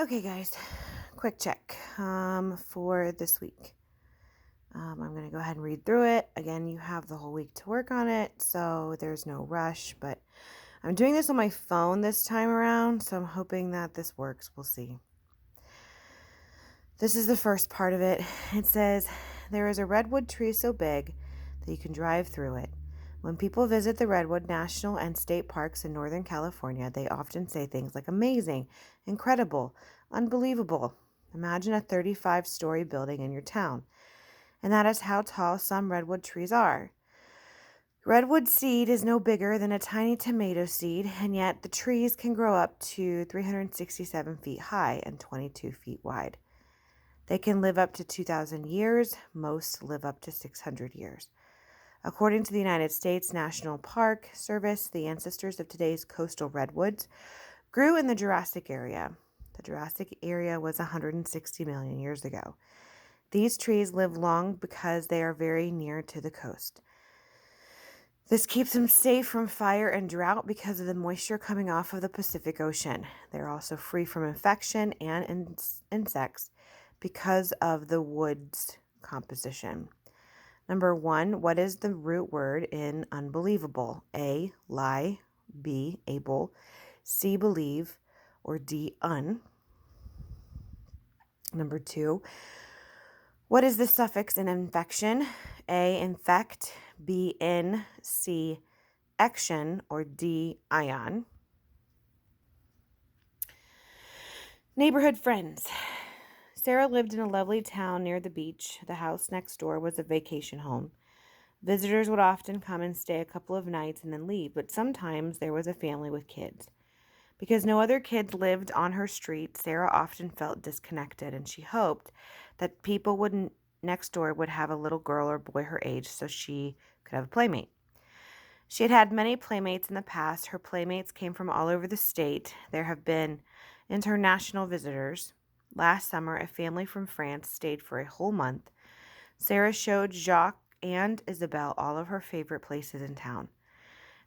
Okay, guys, quick check for this week. I'm going to go ahead and read through it. Again, you have the whole week to work on it, so there's no rush, but I'm doing this on my phone this time around, so I'm hoping that this works. We'll see. This is the first part of it. It says, there is a redwood tree so big that you can drive through it. When people visit the Redwood National and State Parks in Northern California, they often say things like amazing, incredible, unbelievable. Imagine a 35-story building in your town. And that is how tall some redwood trees are. Redwood seed is no bigger than a tiny tomato seed, and yet the trees can grow up to 367 feet high and 22 feet wide. They can live up to 2,000 years. Most live up to 600 years. According to the United States National Park Service, the ancestors of today's coastal redwoods grew in the Jurassic area. The Jurassic area was 160 million years ago. These trees live long because they are very near to the coast. This keeps them safe from fire and drought because of the moisture coming off of the Pacific Ocean. They're also free from infection and insects because of the wood's composition. Number 1, what is the root word in unbelievable? A, lie, B, able, C, believe, or D, un. Number 2, what is the suffix in infection? A, infect, B, in, C, action, or D, ion. Neighborhood friends. Sarah lived in a lovely town near the beach. The house next door was a vacation home. Visitors would often come and stay a couple of nights and then leave, but sometimes there was a family with kids. Because no other kids lived on her street, Sarah often felt disconnected, and she hoped that people next door would have a little girl or boy her age so she could have a playmate. She had had many playmates in the past. Her playmates came from all over the state. There have been international visitors. Last summer, a family from France stayed for a whole month. Sarah showed Jacques and Isabel all of her favorite places in town.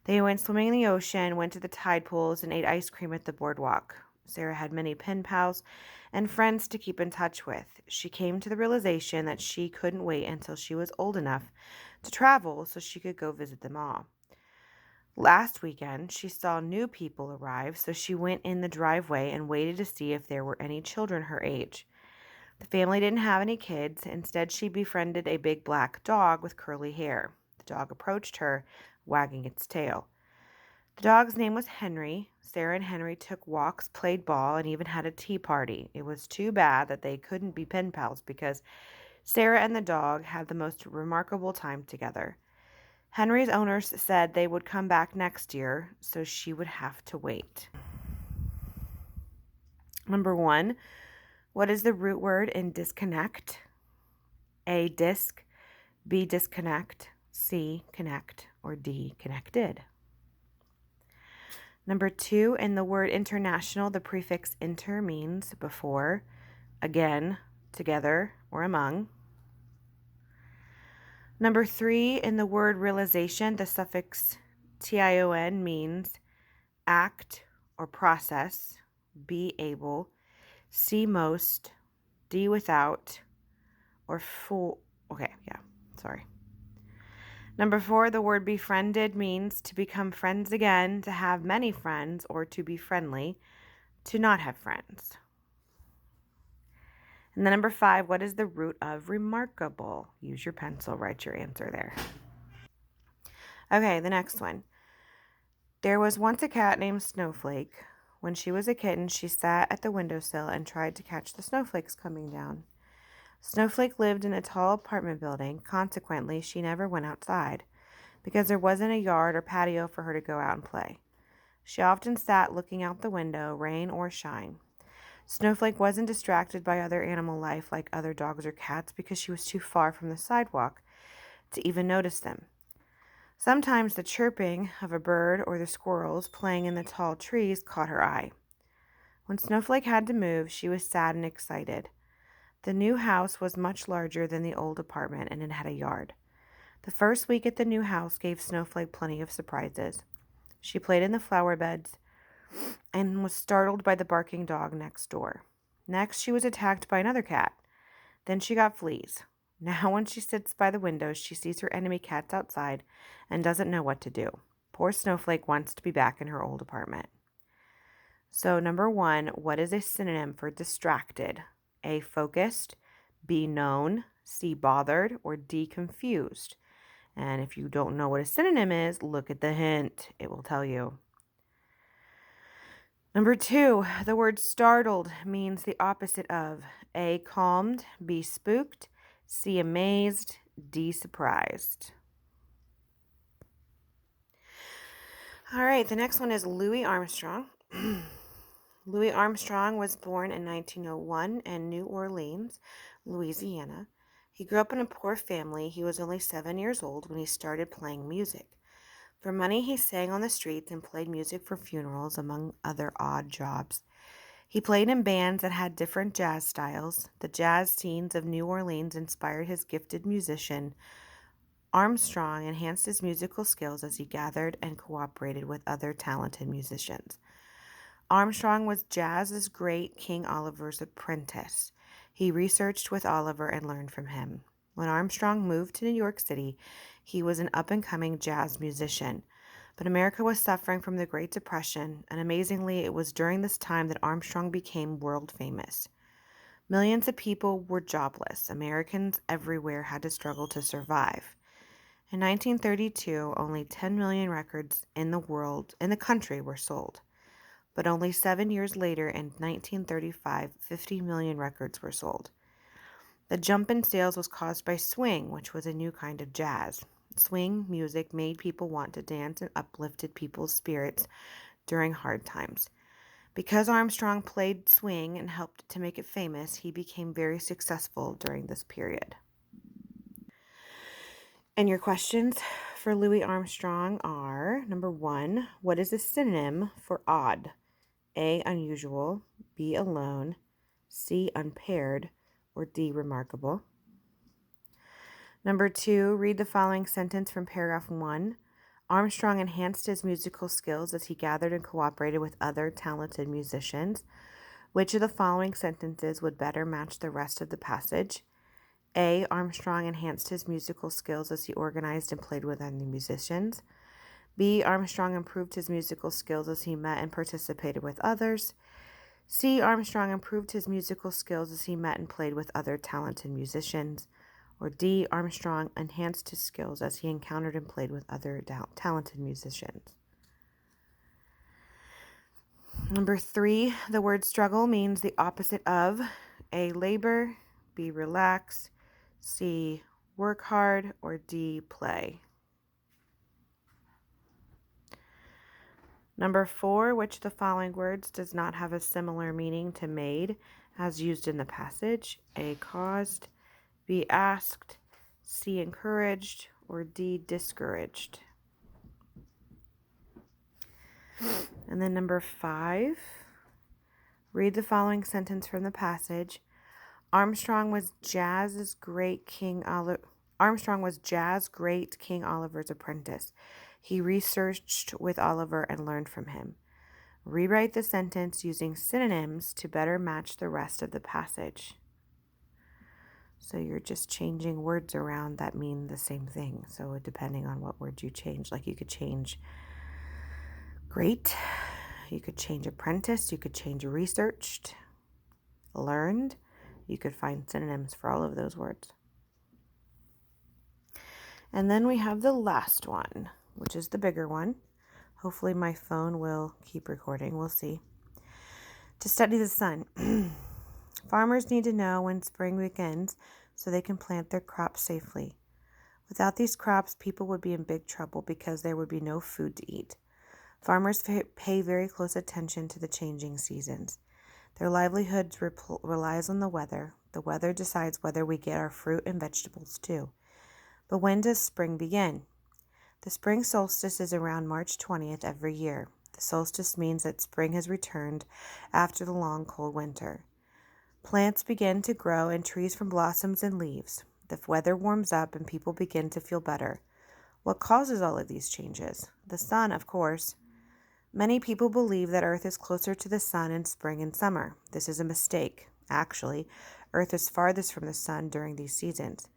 They went swimming in the ocean, went to the tide pools, and ate ice cream at the boardwalk. Sarah had many pen pals and friends to keep in touch with. She came to the realization that she couldn't wait until she was old enough to travel so she could go visit them all. Last weekend, she saw new people arrive, so she went in the driveway and waited to see if there were any children her age. The family didn't have any kids. Instead, she befriended a big black dog with curly hair. The dog approached her, wagging its tail. The dog's name was Henry. Sarah and Henry took walks, played ball, and even had a tea party. It was too bad that they couldn't be pen pals because Sarah and the dog had the most remarkable time together. Henry's owners said they would come back next year, so she would have to wait. Number 1, what is the root word in disconnect? A, disc, B, disconnect, C, connect, or D, connected. Number 2, in the word international, the prefix inter means before, again, together, or among. Number 3, in the word realization, the suffix tion means act or process, B, able, C, most, D, without, or full. Okay, yeah, sorry. Number 4, the word befriended means to become friends again, to have many friends, or to be friendly, to not have friends. And then number 5, what is the root of remarkable? Use your pencil, write your answer there. Okay, the next one. There was once a cat named Snowflake. When she was a kitten, she sat at the windowsill and tried to catch the snowflakes coming down. Snowflake lived in a tall apartment building. Consequently, she never went outside because there wasn't a yard or patio for her to go out and play. She often sat looking out the window, rain or shine. Snowflake wasn't distracted by other animal life like other dogs or cats because she was too far from the sidewalk to even notice them. Sometimes the chirping of a bird or the squirrels playing in the tall trees caught her eye. When Snowflake had to move, she was sad and excited. The new house was much larger than the old apartment, and it had a yard. The first week at the new house gave Snowflake plenty of surprises. She played in the flower beds and was startled by the barking dog next door. Next, she was attacked by another cat. Then she got fleas. Now, when she sits by the window, she sees her enemy cats outside and doesn't know what to do. Poor Snowflake wants to be back in her old apartment. So, number 1, what is a synonym for distracted? A, focused, B, known, C, bothered, or D, confused? And if you don't know what a synonym is, look at the hint. It will tell you. Number 2, the word startled means the opposite of A, calmed, B, spooked, C, amazed, D, surprised. All right, the next one is Louis Armstrong. Louis Armstrong was born in 1901 in New Orleans, Louisiana. He grew up in a poor family. He was only 7 years old when he started playing music. For money, he sang on the streets and played music for funerals, among other odd jobs. He played in bands that had different jazz styles. The jazz scenes of New Orleans inspired his gifted musician. Armstrong enhanced his musical skills as he gathered and cooperated with other talented musicians. Armstrong was jazz's great King Oliver's apprentice. He researched with Oliver and learned from him. When Armstrong moved to New York City, he was an up-and-coming jazz musician. But America was suffering from the Great Depression, and amazingly, it was during this time that Armstrong became world famous. Millions of people were jobless. Americans everywhere had to struggle to survive. In 1932, only 10 million records in the country were sold. But only 7 years later, in 1935, 50 million records were sold. The jump in sales was caused by swing, which was a new kind of jazz. Swing music made people want to dance and uplifted people's spirits during hard times. Because Armstrong played swing and helped to make it famous, he became very successful during this period. And your questions for Louis Armstrong are, number 1, what is a synonym for odd? A, unusual, B, alone, C, unpaired, or D, remarkable. Number 2, read the following sentence from paragraph 1. Armstrong enhanced his musical skills as he gathered and cooperated with other talented musicians. Which of the following sentences would better match the rest of the passage? A, Armstrong enhanced his musical skills as he organized and played with other musicians. B, Armstrong improved his musical skills as he met and participated with others. C, Armstrong improved his musical skills as he met and played with other talented musicians. Or D, Armstrong enhanced his skills as he encountered and played with other talented musicians. Number 3, the word struggle means the opposite of A, labor, B, relax, C, work hard, or D, play. Number 4, which of the following words does not have a similar meaning to made as used in the passage? A, caused, B, asked, C, encouraged, or D, discouraged. And then number 5, read the following sentence from the passage. Armstrong was jazz great King Oliver's apprentice. He researched with Oliver and learned from him. Rewrite the sentence using synonyms to better match the rest of the passage. So you're just changing words around that mean the same thing. So depending on what word you change, like you could change great, you could change apprentice, you could change researched, learned. You could find synonyms for all of those words. And then we have the last one, which is the bigger one. Hopefully my phone will keep recording. We'll see. To study the sun. Farmers need to know when spring begins so they can plant their crops safely. Without these crops, people would be in big trouble because there would be no food to eat. Farmers pay very close attention to the changing seasons. Their livelihood relies on the weather. The weather decides whether we get our fruit and vegetables too. But when does spring begin? The spring solstice is around March 20th every year. The solstice means that spring has returned after the long cold winter. Plants begin to grow and trees form blossoms and leaves. The weather warms up and people begin to feel better. What causes all of these changes? The sun, of course. Many people believe that Earth is closer to the sun in spring and summer. This is a mistake. Actually, Earth is farthest from the sun during these seasons.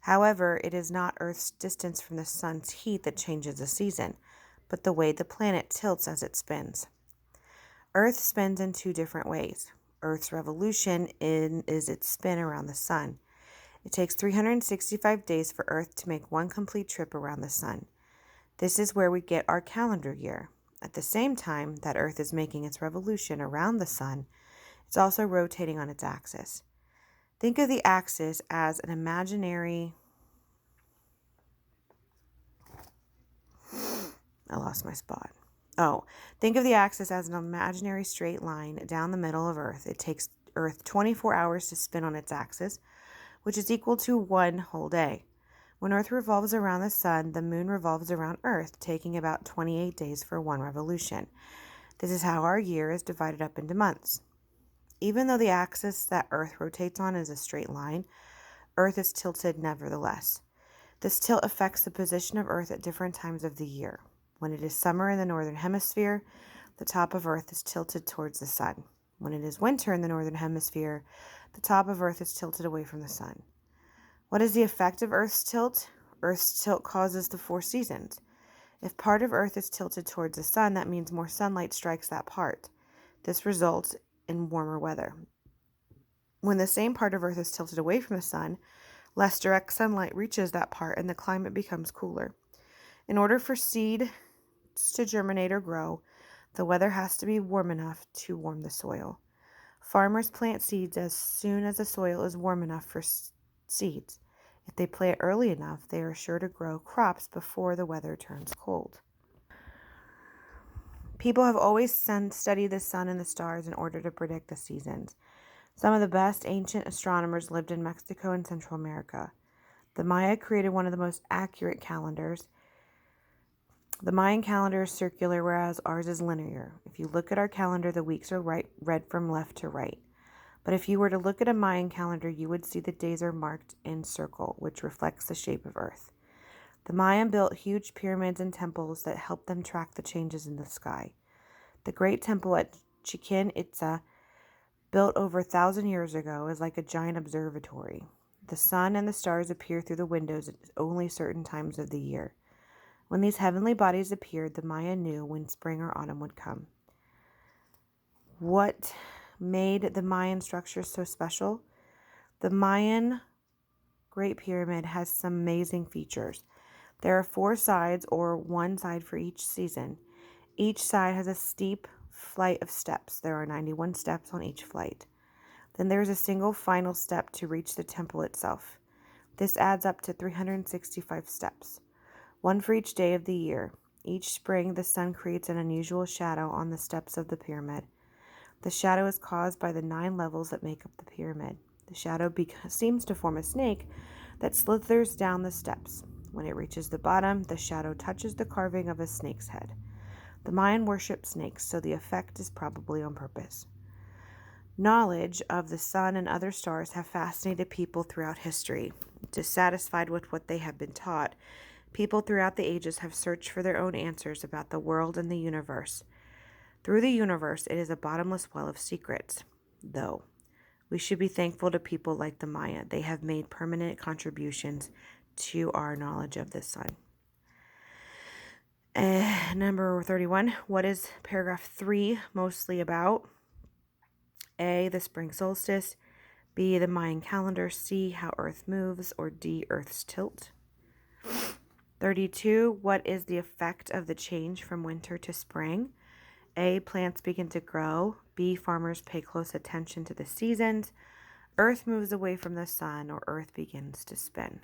However, it is not Earth's distance from the sun's heat that changes the season, but the way the planet tilts as it spins. Earth spins in two different ways. Earth's revolution is its spin around the sun. It takes 365 days for Earth to make one complete trip around the sun. This is where we get our calendar year. At the same time that Earth is making its revolution around the sun, it's also rotating on its axis. Think of the axis as an imaginary... I lost my spot. Think of the axis as an imaginary straight line down the middle of Earth. It takes Earth 24 hours to spin on its axis, which is equal to one whole day. When Earth revolves around the sun, the moon revolves around Earth, taking about 28 days for one revolution. This is how our year is divided up into months. Even though the axis that Earth rotates on is a straight line, Earth is tilted nevertheless. This tilt affects the position of Earth at different times of the year. When it is summer in the northern hemisphere, the top of Earth is tilted towards the sun. When it is winter in the northern hemisphere, the top of Earth is tilted away from the sun. What is the effect of Earth's tilt? Earth's tilt causes the four seasons. If part of Earth is tilted towards the sun, that means more sunlight strikes that part. This results in warmer weather. When the same part of Earth is tilted away from the sun, less direct sunlight reaches that part and the climate becomes cooler. In order for seeds to germinate or grow, the weather has to be warm enough to warm the soil. Farmers plant seeds as soon as the soil is warm enough for seeds. If they plant early enough, they are sure to grow crops before the weather turns cold. People have always studied the sun and the stars in order to predict the seasons. Some of the best ancient astronomers lived in Mexico and Central America. The Maya created one of the most accurate calendars. The Mayan calendar is circular, whereas ours is linear. If you look at our calendar, the weeks are read from left to right. But if you were to look at a Mayan calendar, you would see the days are marked in circle, which reflects the shape of Earth. The Mayan built huge pyramids and temples that helped them track the changes in the sky. The Great Temple at Chichen Itza, built over 1,000 years ago, is like a giant observatory. The sun and the stars appear through the windows at only certain times of the year. When these heavenly bodies appeared, the Maya knew when spring or autumn would come. What made the Mayan structure so special? The Mayan Great Pyramid has some amazing features. There are 4 sides, or one side for each season. Each side has a steep flight of steps. There are 91 steps on each flight. Then there is a single final step to reach the temple itself. This adds up to 365 steps, one for each day of the year. Each spring, the sun creates an unusual shadow on the steps of the pyramid. The shadow is caused by the 9 levels that make up the pyramid. The shadow seems to form a snake that slithers down the steps. When it reaches the bottom, the shadow touches the carving of a snake's head. The Mayan worship snakes, so the effect is probably on purpose. Knowledge of the sun and other stars have fascinated people throughout history. Dissatisfied with what they have been taught, people throughout the ages have searched for their own answers about the world and the universe. Through the universe, it is a bottomless well of secrets. Though, we should be thankful to people like the Maya. They have made permanent contributions to our knowledge of the sun. Number 31. What is paragraph 3 mostly about? A, the spring solstice. B, the Mayan calendar. C, how Earth moves. Or D, Earth's tilt. 32. What is the effect of the change from winter to spring? A, plants begin to grow. B, farmers pay close attention to the seasons. Earth moves away from the sun, or Earth begins to spin.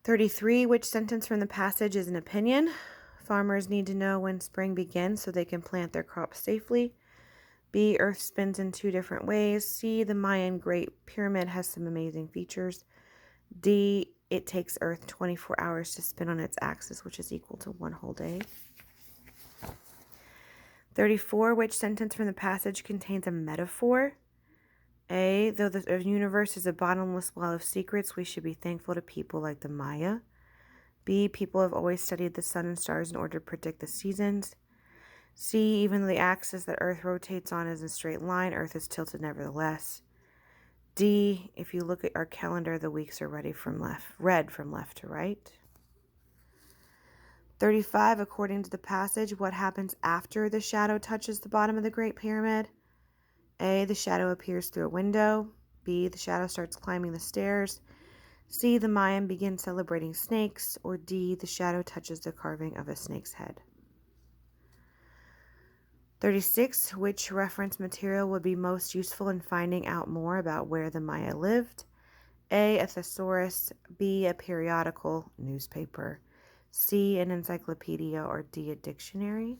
33. Which sentence from the passage is an opinion? Farmers need to know when spring begins so they can plant their crops safely. B, Earth spins in 2 different ways. C, the Mayan Great Pyramid has some amazing features. D, it takes Earth 24 hours to spin on its axis, which is equal to one whole day. 34. Which sentence from the passage contains a metaphor? A, though the universe is a bottomless well of secrets, we should be thankful to people like the Maya. B, people have always studied the sun and stars in order to predict the seasons. C, even though the axis that Earth rotates on is in a straight line, Earth is tilted nevertheless. D, if you look at our calendar, the weeks are read from left to right. 35, according to the passage, what happens after the shadow touches the bottom of the Great Pyramid? A, the shadow appears through a window. B, the shadow starts climbing the stairs. C, the Mayan begin celebrating snakes. Or D, the shadow touches the carving of a snake's head. 36, which reference material would be most useful in finding out more about where the Maya lived? A, a thesaurus. B, a periodical newspaper. C, an encyclopedia. Or D, a dictionary.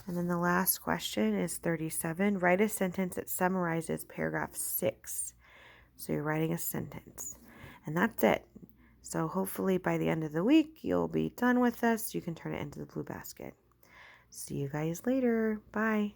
And then the last question is 37. Write a sentence that summarizes paragraph 6. So you're writing a sentence. And that's it. So hopefully by the end of the week, you'll be done with this. You can turn it into the blue basket. See you guys later. Bye.